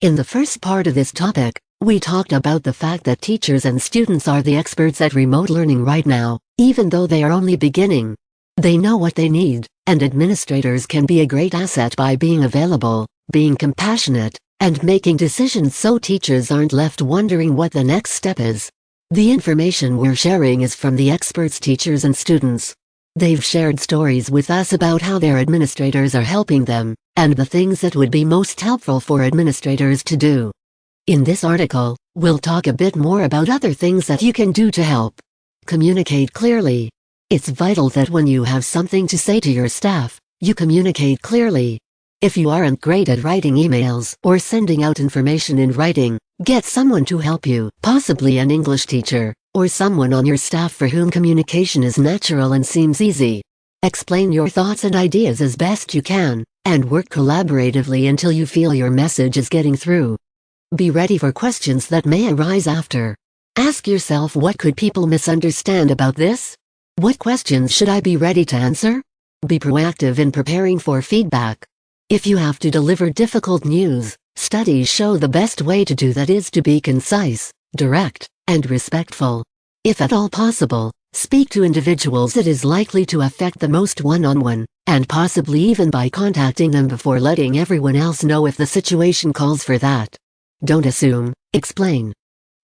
In the first part of this topic, we talked about the fact that teachers and students are the experts at remote learning right now, even though they are only beginning. They know what they need, and administrators can be a great asset by being available, being compassionate, and making decisions so teachers aren't left wondering what the next step is. The information we're sharing is from the experts, teachers and students. They've shared stories with us about how their administrators are helping them, and the things that would be most helpful for administrators to do. In this article, we'll talk a bit more about other things that you can do to help. Communicate clearly. It's vital that when you have something to say to your staff, you communicate clearly. If you aren't great at writing emails or sending out information in writing, get someone to help you, possibly an English teacher, or someone on your staff for whom communication is natural and seems easy. Explain your thoughts and ideas as best you can, and work collaboratively until you feel your message is getting through. Be ready for questions that may arise after. Ask yourself, what could people misunderstand about this? What questions should I be ready to answer? Be proactive in preparing for feedback. If you have to deliver difficult news, studies show the best way to do that is to be concise, direct, and respectful. If at all possible, speak to individuals it is likely to affect the most one-on-one, and possibly even by contacting them before letting everyone else know if the situation calls for that. Don't assume, explain.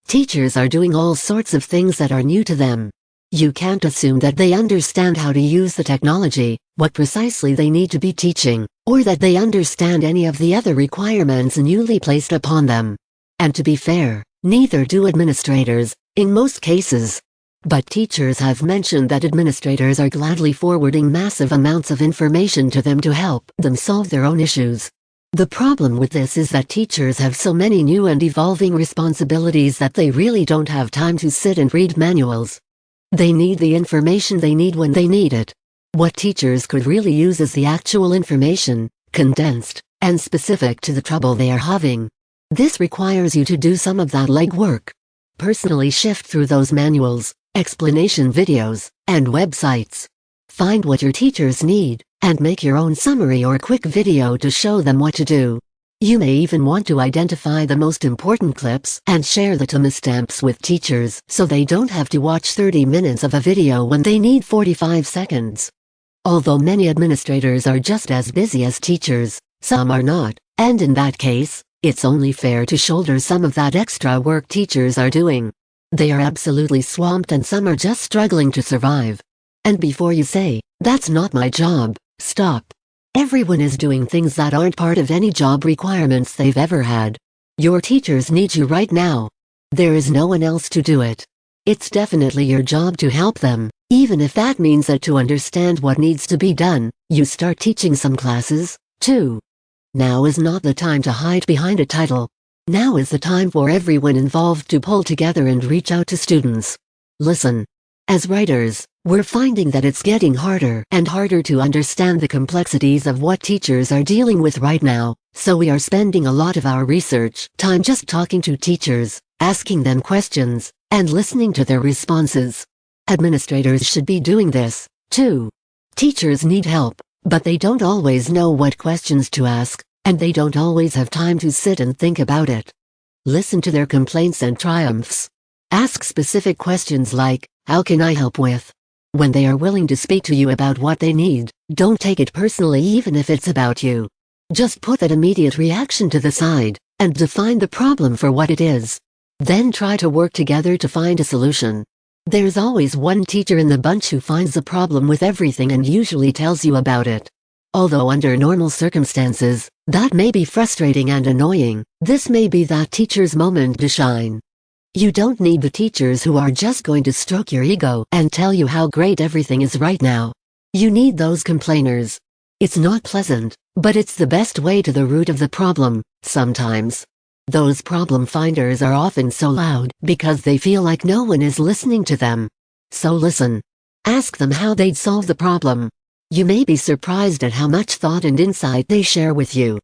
Teachers are doing all sorts of things that are new to them. You can't assume that they understand how to use the technology, what precisely they need to be teaching, or that they understand any of the other requirements newly placed upon them. And to be fair, neither do administrators, in most cases. But teachers have mentioned that administrators are gladly forwarding massive amounts of information to them to help them solve their own issues. The problem with this is that teachers have so many new and evolving responsibilities that they really don't have time to sit and read manuals. They need the information they need when they need it. What teachers could really use is the actual information, condensed, and specific to the trouble they are having. This requires you to do some of that legwork. Personally shift through those manuals, explanation videos, and websites. Find what your teachers need, and make your own summary or quick video to show them what to do. You may even want to identify the most important clips and share the timestamps with teachers so they don't have to watch 30 minutes of a video when they need 45 seconds. Although many administrators are just as busy as teachers, some are not, and in that case, it's only fair to shoulder some of that extra work teachers are doing. They are absolutely swamped and some are just struggling to survive. And before you say, "That's not my job," stop. Everyone is doing things that aren't part of any job requirements they've ever had. Your teachers need you right now. There is no one else to do it. It's definitely your job to help them, even if that means that to understand what needs to be done, you start teaching some classes, too. Now is not the time to hide behind a title. Now is the time for everyone involved to pull together and reach out to students. Listen. As writers, we're finding that it's getting harder and harder to understand the complexities of what teachers are dealing with right now, so we are spending a lot of our research time just talking to teachers, asking them questions, and listening to their responses. Administrators should be doing this, too. Teachers need help, but they don't always know what questions to ask, and they don't always have time to sit and think about it. Listen to their complaints and triumphs. Ask specific questions like, "How can I help with?" When they are willing to speak to you about what they need, don't take it personally even if it's about you. Just put that immediate reaction to the side, and define the problem for what it is. Then try to work together to find a solution. There's always one teacher in the bunch who finds the problem with everything and usually tells you about it. Although under normal circumstances, that may be frustrating and annoying, this may be that teacher's moment to shine. You don't need the teachers who are just going to stroke your ego and tell you how great everything is right now. You need those complainers. It's not pleasant, but it's the best way to the root of the problem, sometimes. Those problem finders are often so loud because they feel like no one is listening to them. So listen. Ask them how they'd solve the problem. You may be surprised at how much thought and insight they share with you.